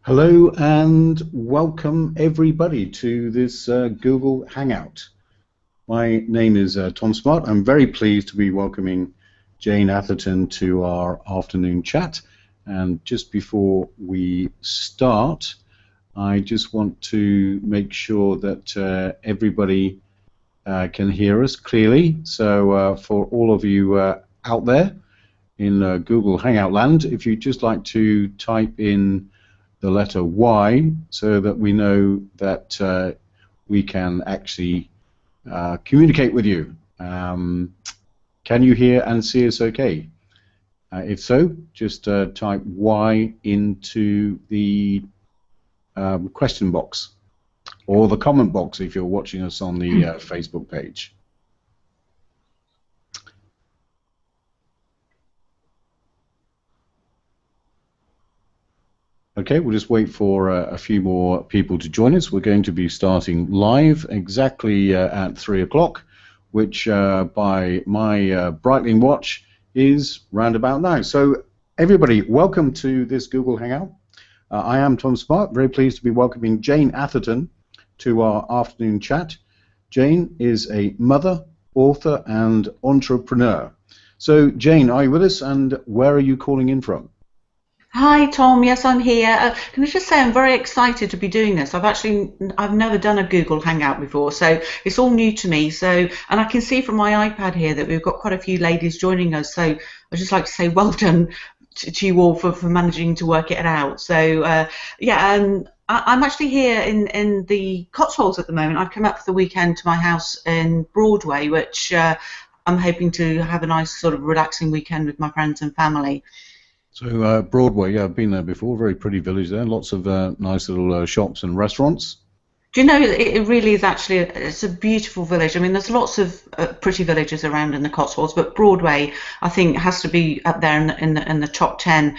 Hello and welcome everybody to this Google Hangout. My name is Tom Smart. I'm very pleased to be welcoming Jane Atherton to our afternoon chat. And just before we start, I just want to make sure that everybody can hear us clearly. So for all of you out there in Google Hangout land, if you'd just like to type in the letter Y so that we know that we can actually communicate with you. Can you hear and see us okay? If so, just type Y into the question box or the comment box if you're watching us on the Facebook page. Okay, we'll just wait for a few more people to join us. We're going to be starting live exactly at 3 o'clock, which by my Breitling watch is round about now. So everybody, welcome to this Google Hangout. I am Tom Smart, very pleased to be welcoming Jane Atherton to our afternoon chat. Jane is a mother, author, and entrepreneur. So Jane, are you with us, and where are you calling in from? Hi Tom, yes I'm here. Can I just say I'm very excited to be doing this. I've never done a Google Hangout before, so it's all new to me. So, and I can see from my iPad here that we've got quite a few ladies joining us. So I'd just like to say well done to you all for managing to work it out. So yeah, I'm actually here in the Cotswolds at the moment. I've come up for the weekend to my house in Broadway, which I'm hoping to have a nice sort of relaxing weekend with my friends and family. So Broadway, yeah, I've been there before. Very pretty village there. Lots of nice little shops and restaurants. Do you know, it really is actually, it's a beautiful village. I mean, there's lots of pretty villages around in the Cotswolds, but Broadway, I think, has to be up there in the top 10.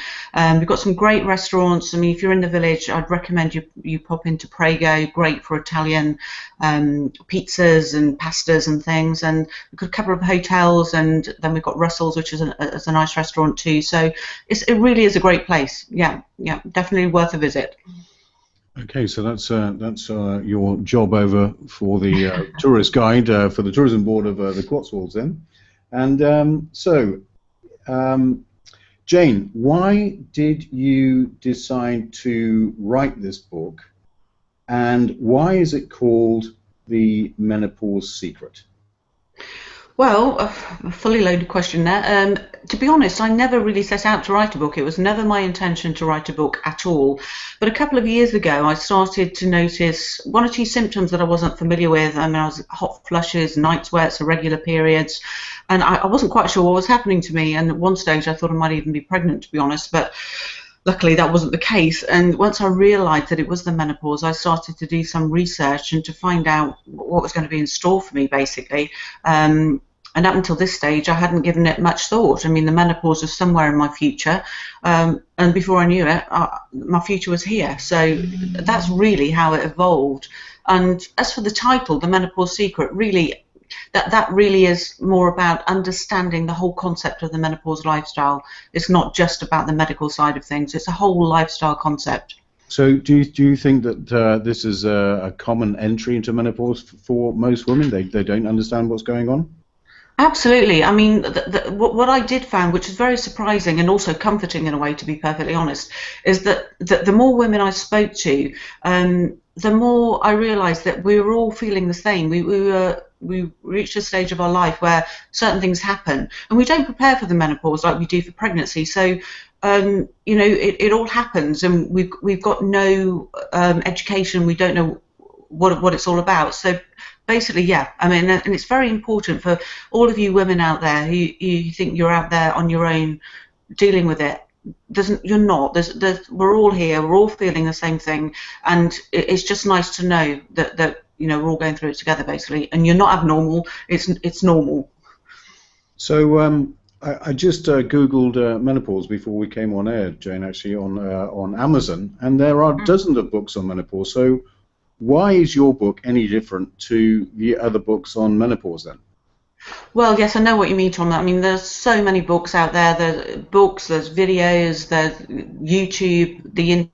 We've got some great restaurants. I mean, if you're in the village, I'd recommend you pop into Prego, great for Italian pizzas and pastas and things. And we've got a couple of hotels, and then we've got Russell's, which is a nice restaurant too. So it really is a great place. Yeah, yeah, definitely worth a visit. Okay, so that's your job over for the tourist guide for the tourism board of the Cotswolds then. And Jane, why did you decide to write this book, and why is it called The Menopause Secret? Well, a fully loaded question there. To be honest, I never really set out to write a book. It was never my intention to write a book at all. But a couple of years ago, I started to notice one or two symptoms that I wasn't familiar with. I mean, I was hot flushes, night sweats, irregular periods, and I wasn't quite sure what was happening to me. And at one stage, I thought I might even be pregnant, to be honest. But luckily, that wasn't the case. And once I realised that it was the menopause, I started to do some research and to find out what was going to be in store for me, basically. And up until this stage, I hadn't given it much thought. I mean, the menopause was somewhere in my future, and before I knew it, my future was here. So that's really how it evolved. And as for the title, The Menopause Secret, really, that really is more about understanding the whole concept of the menopause lifestyle. It's not just about the medical side of things. It's a whole lifestyle concept. So do you think that this is a common entry into menopause for most women? They don't understand what's going on? Absolutely. I mean, what I did find, which is very surprising and also comforting in a way, to be perfectly honest, is that the more women I spoke to, the more I realised that we were all feeling the same. We reached a stage of our life where certain things happen, and we don't prepare for the menopause like we do for pregnancy. So, you know, it all happens, and we've got no education. We don't know what it's all about. So basically, yeah, I mean, and it's very important for all of you women out there who think you're out there on your own dealing with it. You're not. We're all here. We're all feeling the same thing, and it's just nice to know that you know we're all going through it together, basically. And you're not abnormal. It's normal. So I just Googled menopause before we came on air, Jane, actually on Amazon, and there are dozens of books on menopause. So why is your book any different to the other books on menopause then? Well, yes, I know what you mean, Tom. I mean, there's so many books out there. There's books, there's videos, there's YouTube, the internet.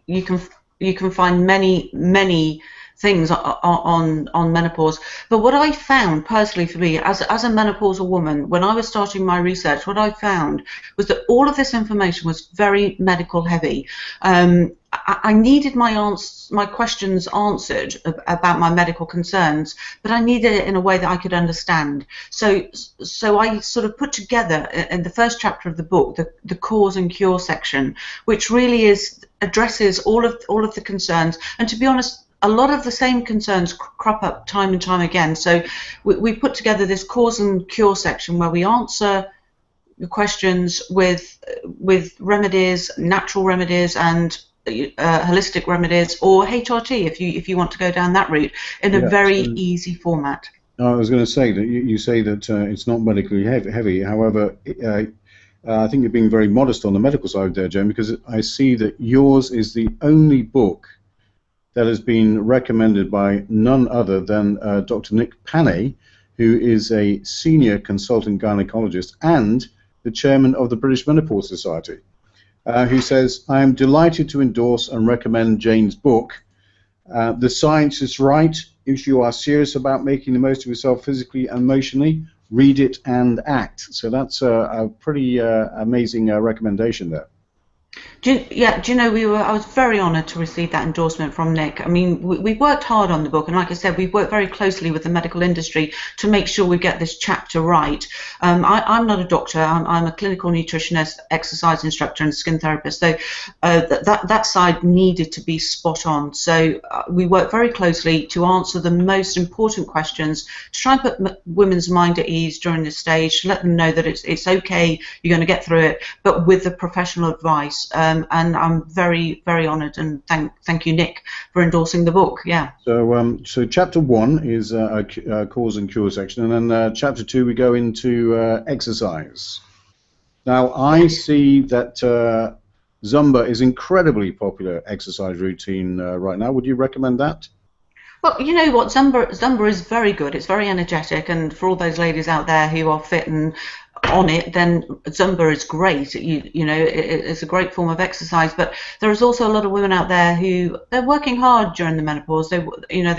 you can find many things on menopause. But what I found personally for me, as a menopausal woman, when I was starting my research, what I found was that all of this information was very medical heavy. I needed my questions answered about my medical concerns, but I needed it in a way that I could understand. So I sort of put together in the first chapter of the book the cause and cure section, which really addresses all of the concerns. And to be honest, a lot of the same concerns crop up time and time again. So we put together this cause and cure section where we answer the questions with remedies, natural remedies, and holistic remedies, or HRT if you want to go down that route, in a very easy format. I was going to say that you say that it's not medically heavy. However, I think you're being very modest on the medical side there, Jane, because I see that yours is the only book that has been recommended by none other than Dr. Nick Panay, who is a senior consultant gynecologist and the chairman of the British Menopause Society, who says, "I am delighted to endorse and recommend Jane's book. The science is right. If you are serious about making the most of yourself physically and emotionally, read it and act." So that's a pretty amazing recommendation there. Do you know, I was very honoured to receive that endorsement from Nick. I mean, we worked hard on the book, and like I said, we've worked very closely with the medical industry to make sure we get this chapter right. I'm not a doctor. I'm a clinical nutritionist, exercise instructor, and skin therapist. So that side needed to be spot on. So we worked very closely to answer the most important questions, to try and put women's mind at ease during this stage, to let them know that it's okay, you're going to get through it, but with the professional advice. And I'm very, very honoured, and thank you, Nick, for endorsing the book. Yeah. So chapter 1 is a cause and cure section, and then chapter 2 we go into exercise. Now I see that Zumba is incredibly popular exercise routine right now. Would you recommend that? Well, you know what, Zumba is very good. It's very energetic, and for all those ladies out there who are fit and on it, then Zumba is great. You know, it's a great form of exercise. But there is also a lot of women out there who they're working hard during the menopause. They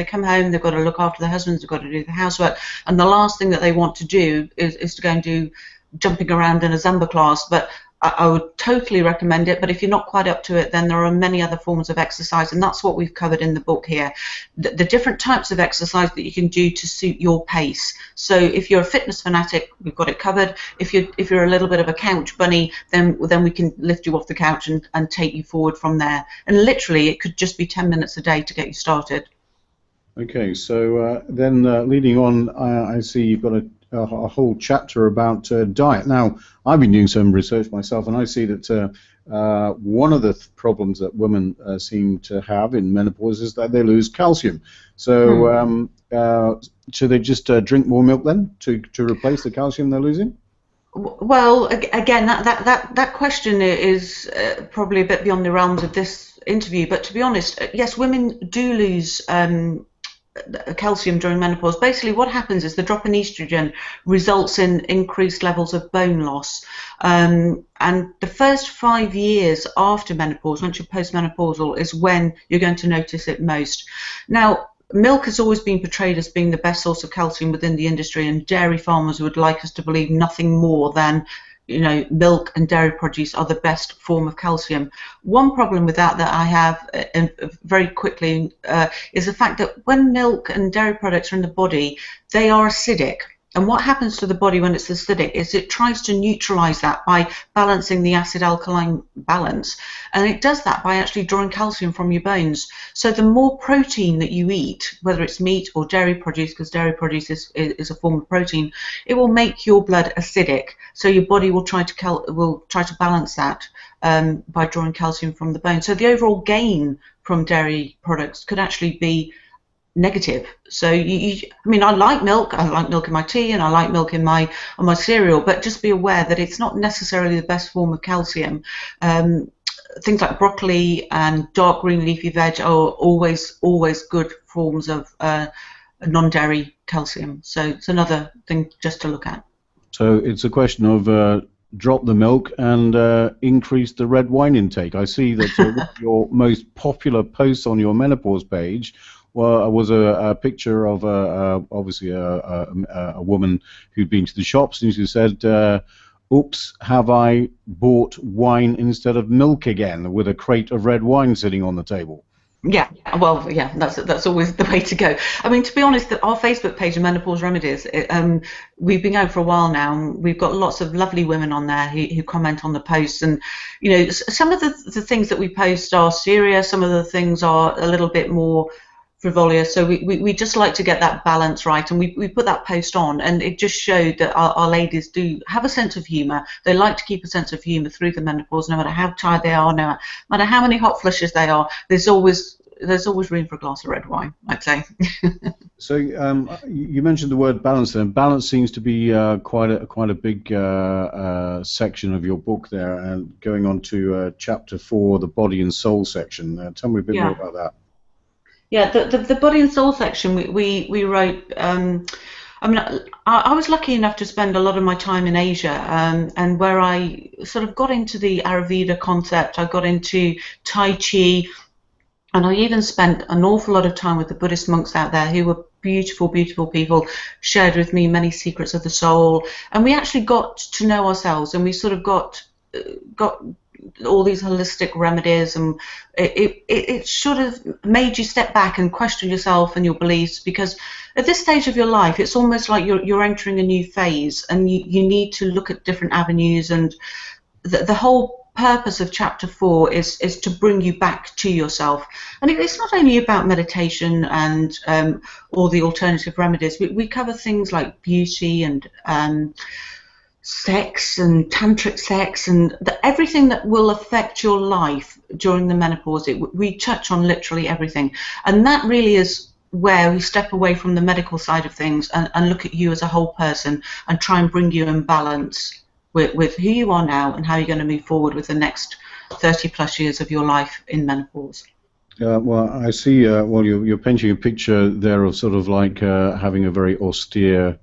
come home, they've got to look after their husbands, they've got to do the housework, and the last thing that they want to do is to go and do jumping around in a Zumba class. But I would totally recommend it, but if you're not quite up to it, then there are many other forms of exercise, and that's what we've covered in the book here. The different types of exercise that you can do to suit your pace. So if you're a fitness fanatic, we've got it covered. If you're a little bit of a couch bunny, then we can lift you off the couch and take you forward from there. And literally, it could just be 10 minutes a day to get you started. Okay, so then leading on, I see you've got a whole chapter about diet. Now, I've been doing some research myself, and I see that one of the problems that women seem to have in menopause is that they lose calcium. So should they just drink more milk then to replace the calcium they're losing? Well, again, that question is probably a bit beyond the realms of this interview, but to be honest, yes, women do lose calcium during menopause. Basically what happens is the drop in estrogen results in increased levels of bone loss, and the first 5 years after menopause, once you're post-menopausal, is when you're going to notice it most. Now, milk has always been portrayed as being the best source of calcium within the industry, and dairy farmers would like us to believe nothing more than milk and dairy produce are the best form of calcium. One problem with that I have very quickly is the fact that when milk and dairy products are in the body, they are acidic. And what happens to the body when it's acidic is it tries to neutralize that by balancing the acid-alkaline balance. And it does that by actually drawing calcium from your bones. So the more protein that you eat, whether it's meat or dairy produce, because dairy produce is a form of protein, it will make your blood acidic. So your body will try to balance that by drawing calcium from the bone. So the overall gain from dairy products could actually be negative. So I mean, I like milk in my tea, and I like milk in my cereal, but just be aware that it's not necessarily the best form of calcium. Things like broccoli and dark green leafy veg are always good forms of non-dairy calcium. So it's another thing just to look at. So it's a question of drop the milk and increase the red wine intake. I see that one of your most popular posts on your menopause page was a picture of obviously a woman who'd been to the shops, and she said, "Oops, have I bought wine instead of milk again?" with a crate of red wine sitting on the table. Yeah, well, yeah, that's always the way to go. I mean, to be honest, our Facebook page, Menopause Remedies, we've been going for a while now. And we've got lots of lovely women on there who comment on the posts, and you know, some of the things that we post are serious. Some of the things are a little bit more frivolous. So we just like to get that balance right, and we put that post on, and it just showed that our ladies do have a sense of humour. They like to keep a sense of humour through the menopause, no matter how tired they are, no matter how many hot flushes they are. There's always room for a glass of red wine, I'd say. So you mentioned the word balance there. Balance seems to be quite a big section of your book there, and going on to chapter 4, the body and soul section. Tell me a bit more about that. Yeah, the body and soul section we wrote. I mean, I was lucky enough to spend a lot of my time in Asia, and where I sort of got into the Ayurveda concept, I got into Tai Chi, and I even spent an awful lot of time with the Buddhist monks out there who were beautiful, beautiful people, shared with me many secrets of the soul, and we actually got to know ourselves, and we sort of got all these holistic remedies, and it should have made you step back and question yourself and your beliefs, because at this stage of your life it's almost like you're entering a new phase, and you need to look at different avenues, and the whole purpose of chapter 4 is to bring you back to yourself. And it's not only about meditation and all the alternative remedies. We cover things like beauty and sex and tantric sex, and everything that will affect your life during the menopause. We touch on literally everything, and that really is where we step away from the medical side of things and look at you as a whole person and try and bring you in balance with who you are now and how you're going to move forward with the next 30 plus years of your life in menopause. Well, I see. Well, you're painting a picture there of sort of like having a very austere,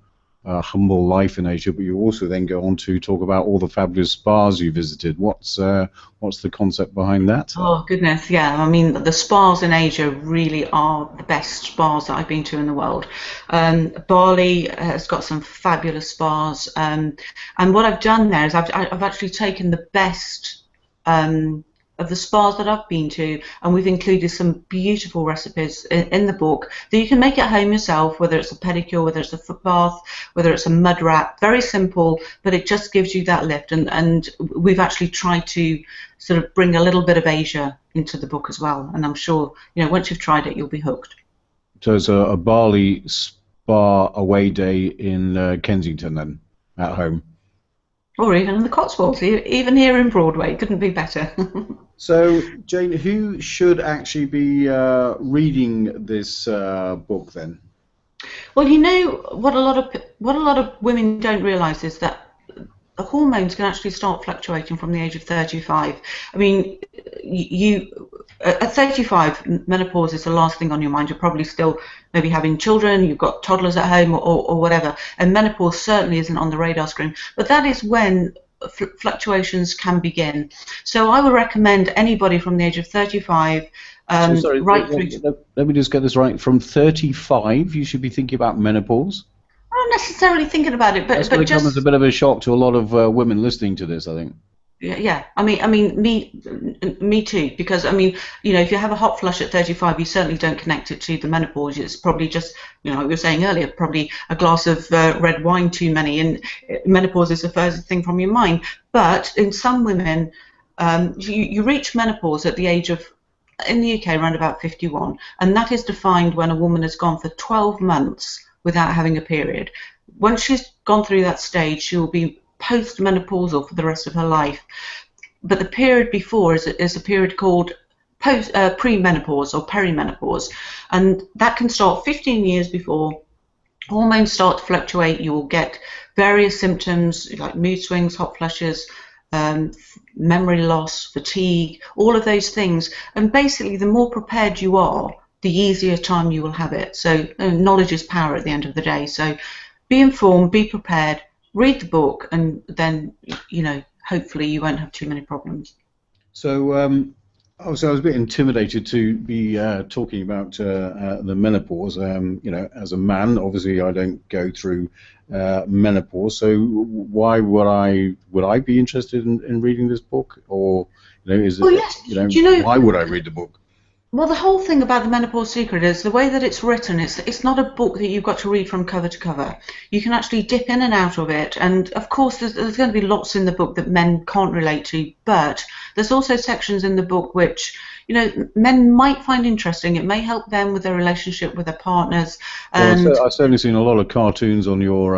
humble life in Asia, but you also then go on to talk about all the fabulous spas you visited. What's the concept behind that? Oh goodness, yeah. I mean, the spas in Asia really are the best spas that I've been to in the world. Bali has got some fabulous spas, and what I've done there is I've actually taken the best of the spas that I've been to, and we've included some beautiful recipes in the book that you can make at home yourself, whether it's a pedicure, whether it's a foot bath, whether it's a mud wrap. Very simple, but it just gives you that lift, and we've actually tried to sort of bring a little bit of Asia into the book as well, and I'm sure, you know, once you've tried it, you'll be hooked. So it's a Bali spa away day in Kensington then, at home. Or even in the Cotswolds, even here in Broadway, couldn't be better. So, Jane, who should actually be reading this book then? Well, you know what a lot of women don't realise is that the hormones can actually start fluctuating from the age of 35. I mean, at 35, menopause is the last thing on your mind. You're probably still maybe having children, you've got toddlers at home or whatever, and menopause certainly isn't on the radar screen. But that is when fluctuations can begin. So I would recommend anybody from the age of 35 sorry, right through to... Let me just get this right. From 35, you should be thinking about menopause? I'm not necessarily thinking about it, but that's going to come as a bit of a shock to a lot of women listening to this, I think. Yeah. I mean, me too. Because I mean, you know, if you have a hot flush at 35, you certainly don't connect it to the menopause. It's probably just, you know, like we were saying earlier, probably a glass of red wine too many, and menopause is the first thing from your mind. But in some women, you reach menopause at the age of, in the UK, around about 51, and that is defined when a woman has gone for 12 months without having a period. Once she's gone through that stage, she will be post-menopausal for the rest of her life. But the period before is a period called pre-menopause or peri-menopause, and that can start 15 years before. Hormones start to fluctuate. You will get various symptoms like mood swings, hot flushes, memory loss, fatigue, all of those things. And basically, the more prepared you are, the easier time you will have it. So knowledge is power at the end of the day. So be informed, be prepared, read the book, and then, hopefully you won't have too many problems. So, obviously, I was a bit intimidated to be talking about the menopause. As a man, obviously, I don't go through menopause. So, why would I be interested in reading this book? Or, is Well, it, yes. Do you know? why would I read the book? Well, the whole thing about the Menopause Secret is the way that it's written. It's not a book that you've got to read from cover to cover. You can actually dip in and out of it, and of course, there's going to be lots in the book that men can't relate to. But there's also sections in the book which, men might find interesting. It may help them with their relationship with their partners. And Well, I've certainly seen a lot of cartoons on your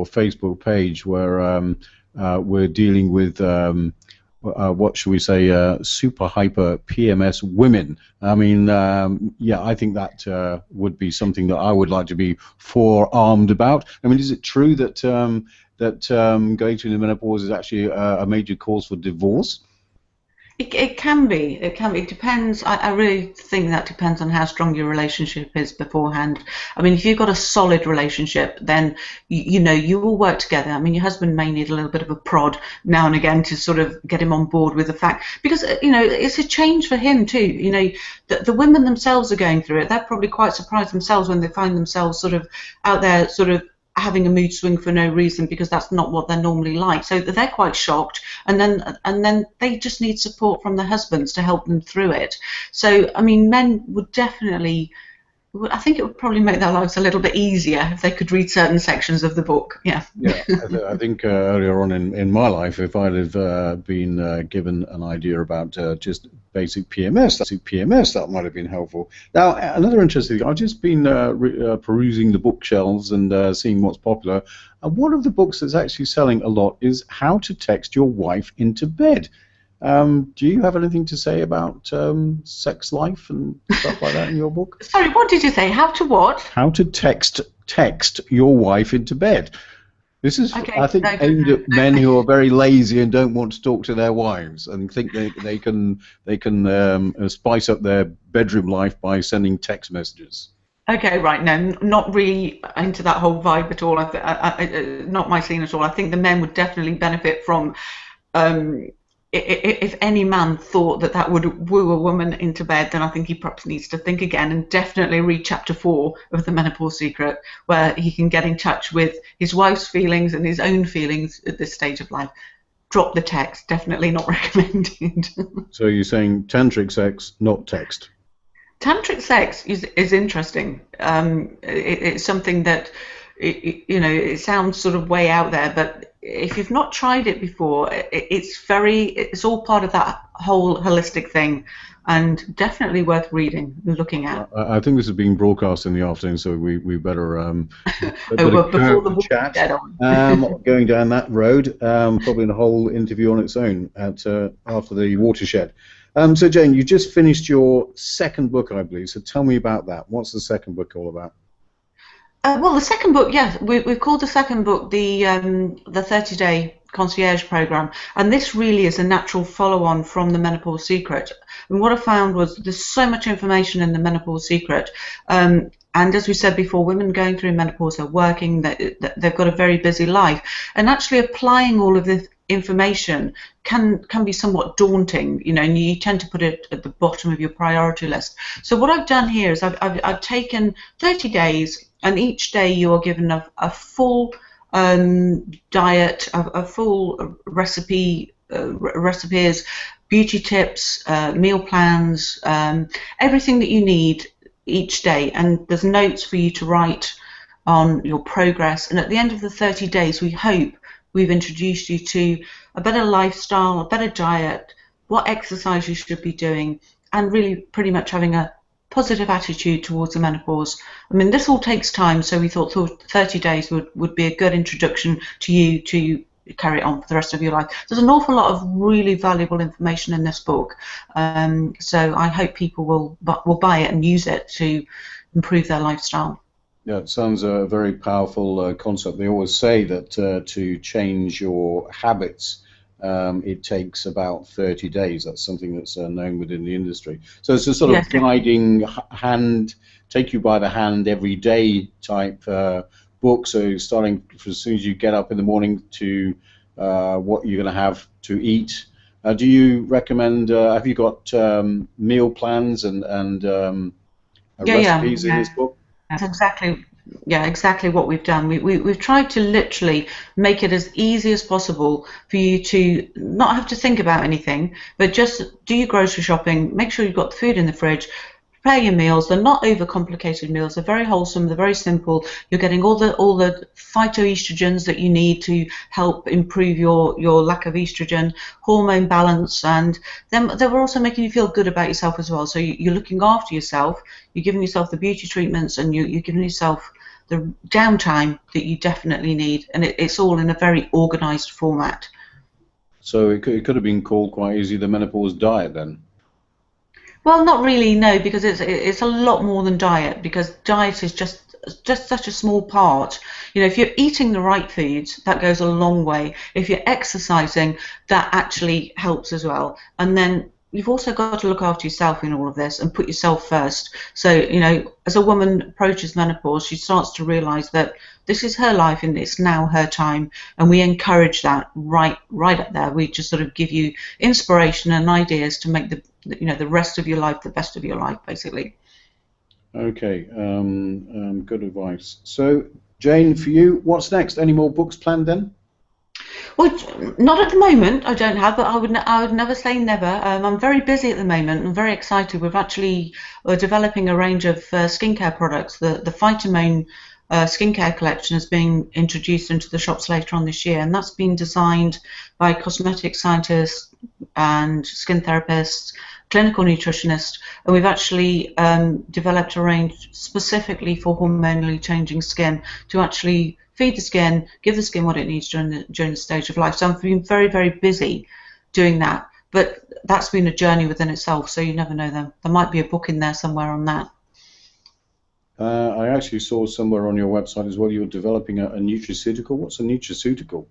Facebook page where we're dealing with what should we say, super hyper PMS women. I mean, yeah, I think that would be something that I would like to be forearmed about. I mean, is it true that going through the menopause is actually a major cause for divorce? it can be. It can be. It depends. I really think that depends on how strong your relationship is beforehand. I mean, if you've got a solid relationship, then you will work together. I mean, your husband may need a little bit of a prod now and again to sort of get him on board with the fact, because it's a change for him too. The women themselves are going through it. They're probably quite surprised themselves when they find themselves sort of out there, sort of having a mood swing for no reason, because that's not what they're normally like. So they're quite shocked, and then they just need support from their husbands to help them through it. So I mean, men would definitely, I think it would probably make their lives a little bit easier if they could read certain sections of the book. Yeah. Yeah, I think earlier on in my life, if I'd have been given an idea about just basic PMS, that might have been helpful. Now, another interesting thing, I've just been perusing the bookshelves and seeing what's popular. And one of the books that's actually selling a lot is How to Text Your Wife into Bed. Do you have anything to say about sex life and stuff like that in your book? Sorry, what did you say? How to what? How to text your wife into bed. This is, Okay, I think, aimed at men who are very lazy and don't want to talk to their wives and think they can spice up their bedroom life by sending text messages. Okay, right. No, not really into that whole vibe at all. Not my scene at all. I think the men would definitely benefit from. If any man thought that would woo a woman into bed, then I think he perhaps needs to think again and definitely read chapter 4 of The Menopause Secret, where he can get in touch with his wife's feelings and his own feelings at this stage of life. Drop the text, definitely not recommended. So you're saying tantric sex, not text? Tantric sex is interesting. It's something that, it sounds sort of way out there, but if you've not tried it before, it's all part of that whole holistic thing, and definitely worth reading and looking at. I think this is being broadcast in the afternoon, so we better Before the chat. dead on. Going down that road, probably in a whole interview on its own after the watershed. So Jane, you just finished your second book, I believe. So tell me about that. What's the second book all about? Well, the second book, yes, we've called the second book the 30-day concierge program, and this really is a natural follow-on from the Menopause Secret. And what I found was there's so much information in the Menopause Secret, and as we said before, women going through menopause are working, they've got a very busy life, and actually applying all of this information can be somewhat daunting, and you tend to put it at the bottom of your priority list. So what I've done here is I've taken 30 days, and each day you are given a full diet, a full recipe, recipes, beauty tips, meal plans, everything that you need each day, and there's notes for you to write on your progress. And at the end of the 30 days, we hope we've introduced you to a better lifestyle, a better diet, what exercise you should be doing, and really pretty much having a positive attitude towards the menopause. I mean, this all takes time, so we thought 30 days would be a good introduction to you to carry it on for the rest of your life. There's an awful lot of really valuable information in this book, so I hope people will buy it and use it to improve their lifestyle. Yeah, it sounds a very powerful concept. They always say that to change your habits, it takes about 30 days. That's something that's known within the industry. So it's a sort of guiding hand, take you by the hand every day type book. So starting as soon as you get up in the morning to what you're going to have to eat. Do you recommend? Have you got meal plans and recipes in Yeah. this book? That's exactly what we've done. We've tried to literally make it as easy as possible for you to not have to think about anything, but just do your grocery shopping, make sure you've got the food in the fridge, prepare your meals. They're not overcomplicated meals. They're very wholesome. They're very simple. You're getting all the phytoestrogens that you need to help improve your lack of estrogen, hormone balance, and then they were also making you feel good about yourself as well. So you're looking after yourself. You're giving yourself the beauty treatments, and you're giving yourself the downtime that you definitely need. And it's all in a very organised format. So it could have been called quite easily the menopause diet then. Well, not really, no, because it's a lot more than diet. Because diet is just such a small part. You know, if you're eating the right foods, that goes a long way. If you're exercising, that actually helps as well. And then you've also got to look after yourself in all of this and put yourself first. So, you know, as a woman approaches menopause, she starts to realise that this is her life and it's now her time. And we encourage that right up there. We just sort of give you inspiration and ideas to make the rest of your life the best of your life, basically. Okay, good advice. So, Jane, for you, what's next? Any more books planned then? Well, not at the moment. I don't have, but I would never say never. I'm very busy at the moment. I'm very excited. We're developing a range of skincare products. The Phytomone skincare collection is being introduced into the shops later on this year, and that's been designed by cosmetic scientists and skin therapists, clinical nutritionists, and we've actually developed a range specifically for hormonally changing skin to actually feed the skin, give the skin what it needs during the stage of life. So I've been very, very busy doing that, but that's been a journey within itself. So you never know. There might be a book in there somewhere on that. I actually saw somewhere on your website as well you're developing a nutraceutical. What's a nutraceutical?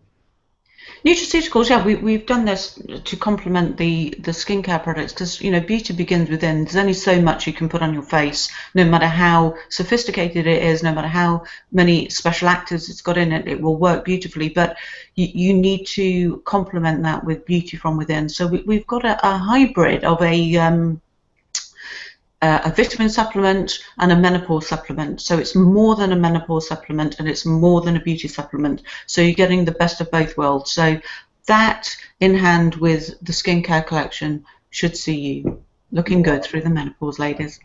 Nutraceuticals, yeah, we've done this to complement the skincare products because, you know, beauty begins within. There's only so much you can put on your face, no matter how sophisticated it is, no matter how many special actives it's got in it, it will work beautifully. But you need to complement that with beauty from within. So we've got a hybrid of a vitamin supplement and a menopause supplement. So it's more than a menopause supplement and it's more than a beauty supplement. So you're getting the best of both worlds. So that in hand with the skincare collection should see you looking good through the menopause, ladies.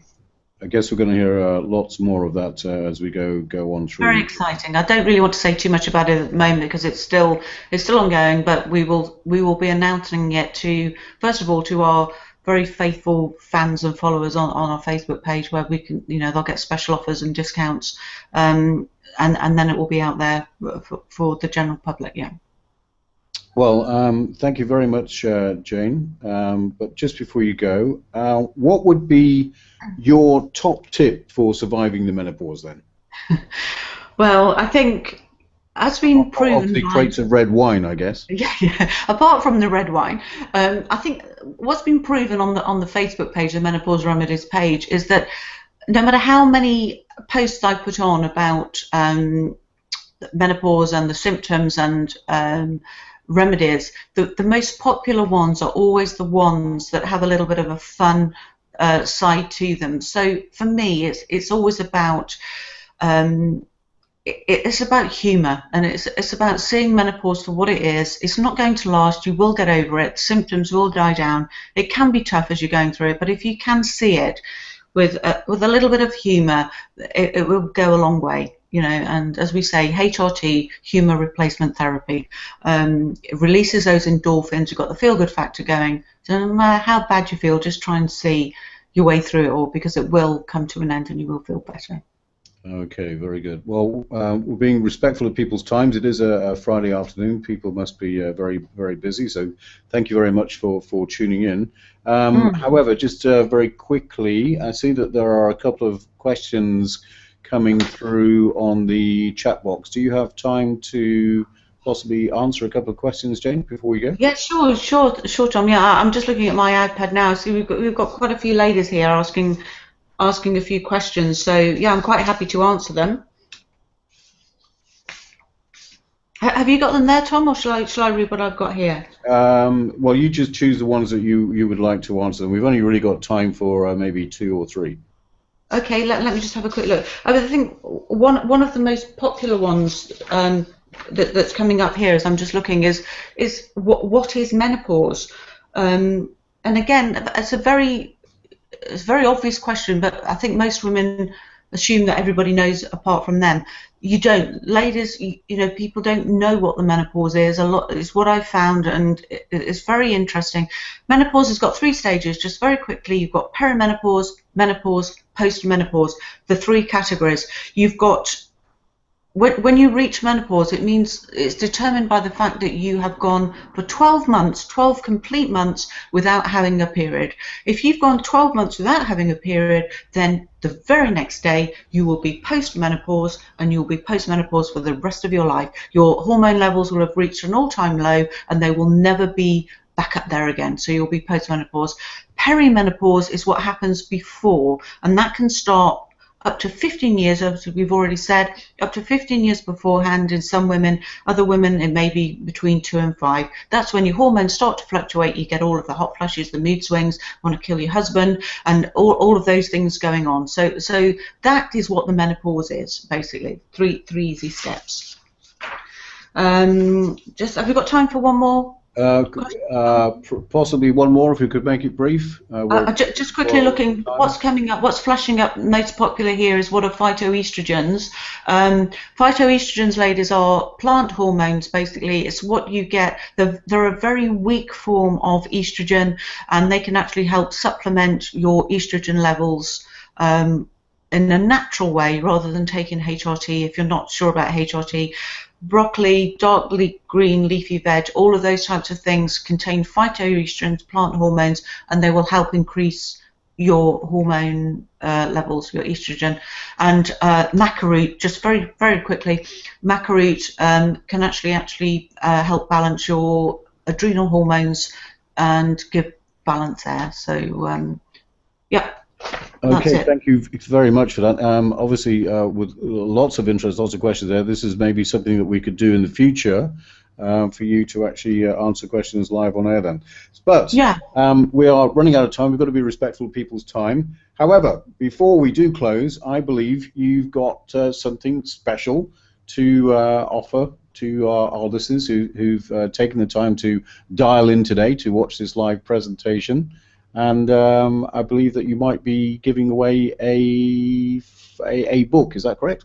I guess we're going to hear lots more of that as we go on through. Very exciting. I don't really want to say too much about it at the moment because it's still ongoing, but we will be announcing it to, first of all, to our very faithful fans and followers on our Facebook page, where we can, you know, they'll get special offers and discounts, and then it will be out there for the general public. Yeah. Well, thank you very much, Jane. But just before you go, what would be your top tip for surviving the menopause then? Well, I think has been proven. Obviously, crates of red wine, I guess. Yeah. Apart from the red wine, I think what's been proven on the Facebook page, the Menopause Remedies page, is that no matter how many posts I put on about menopause and the symptoms and remedies, the most popular ones are always the ones that have a little bit of a fun side to them. So for me, it's always about it's about humour, and it's about seeing menopause for what it is. It's not going to last. You will get over it. Symptoms will die down. It can be tough as you're going through it, but if you can see it with a little bit of humour, it will go a long way. You know, and as we say, HRT, humour replacement therapy, it releases those endorphins. You've got the feel-good factor going. So no matter how bad you feel, just try and see your way through it all, because it will come to an end and you will feel better. Okay, very good. Well, we're being respectful of people's times. It is a Friday afternoon. People must be very, very busy. So thank you very much for tuning in. However, just very quickly, I see that there are a couple of questions coming through on the chat box. Do you have time to possibly answer a couple of questions, Jane, before we go? Yeah, sure, Tom. Yeah, I'm just looking at my iPad now. So we've got quite a few ladies here asking a few questions. So yeah, I'm quite happy to answer them. Have you got them there, Tom, or shall I read what I've got here? Well, you just choose the ones that you would like to answer. We've only really got time for maybe two or three. Okay, let me just have a quick look. I think one of the most popular ones that's coming up here as I'm just looking is what is menopause? And again, it's a very obvious question, but I think most women assume that everybody knows apart from them. You don't. Ladies, people don't know what the menopause is. A lot is what I've found, and it's very interesting. Menopause has got three stages. Just very quickly, you've got perimenopause, menopause, post-menopause, the three categories. You've got when you reach menopause, it means it's determined by the fact that you have gone for 12 months, 12 complete months without having a period. If you've gone 12 months without having a period, then the very next day you will be post-menopause, and you'll be post-menopause for the rest of your life. Your hormone levels will have reached an all-time low, and they will never be back up there again. So you'll be post-menopause. Perimenopause is what happens before, and that can start up to 15 years, as we've already said, up to 15 years beforehand in some women. Other women, it may be between 2 and 5. That's when your hormones start to fluctuate. You get all of the hot flushes, the mood swings, want to kill your husband, and all of those things going on. So that is what the menopause is, basically. Three easy steps. Have we got time for one more? Possibly one more if you could make it brief. Just quickly looking, what's coming up, what's flashing up most popular here is what are phytoestrogens. Phytoestrogens, ladies, are plant hormones, basically. It's what you get. They're a very weak form of estrogen, and they can actually help supplement your estrogen levels in a natural way rather than taking HRT if you're not sure about HRT. Broccoli, dark green leafy veg, all of those types of things contain phytoestrogens, plant hormones, and they will help increase your hormone levels, your estrogen. And maca root, just very, very quickly, maca root can actually help balance your adrenal hormones and give balance there. So, yeah. Okay, thank you very much for that. Obviously, with lots of interest, lots of questions there, this is maybe something that we could do in the future for you to actually answer questions live on air then. But yeah. We are running out of time. We've got to be respectful of people's time. However, before we do close, I believe you've got something special to offer to our listeners who've taken the time to dial in today to watch this live presentation. And I believe that you might be giving away a book. Is that correct?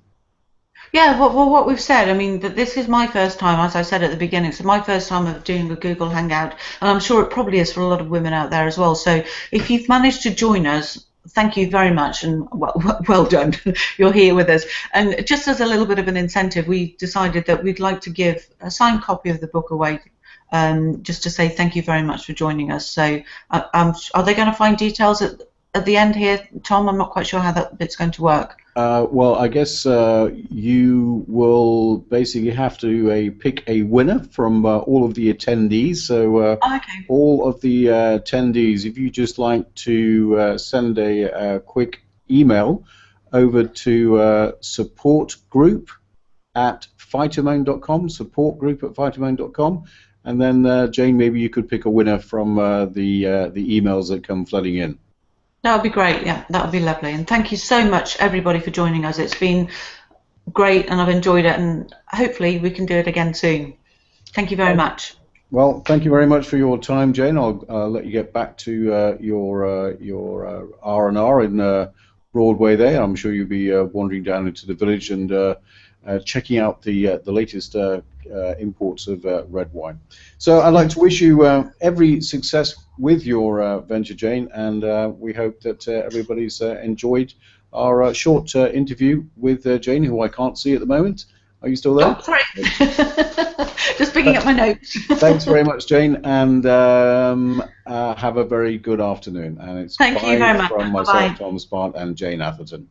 Yeah, well, what we've said, I mean, that this is my first time, as I said at the beginning, so my first time of doing a Google Hangout, and I'm sure it probably is for a lot of women out there as well. So if you've managed to join us, thank you very much, and well done. You're here with us. And just as a little bit of an incentive, we decided that we'd like to give a signed copy of the book away. Just to say thank you very much for joining us. So are they going to find details at the end here, Tom? I'm not quite sure how that bit's going to work. Well, I guess you will basically have to pick a winner from all of the attendees. So okay. All of the attendees, if you just like to send a quick email over to supportgroup@phytomone.com, supportgroup@phytomone.com. And then, Jane, maybe you could pick a winner from the emails that come flooding in. That would be great. Yeah, that would be lovely. And thank you so much, everybody, for joining us. It's been great, and I've enjoyed it. And hopefully, we can do it again soon. Thank you very much. Well, thank you very much for your time, Jane. I'll let you get back to your R&R in Broadway there. I'm sure you'll be wandering down into the village and checking out the latest imports of red wine. So I'd like to wish you every success with your venture, Jane, and we hope that everybody's enjoyed our short interview with Jane, who I can't see at the moment. Are you still there? Oh, sorry. Just picking up my notes. Thanks very much, Jane, and have a very good afternoon. And it's Thank you very much. from myself, Tom Smart, and Jane Atherton.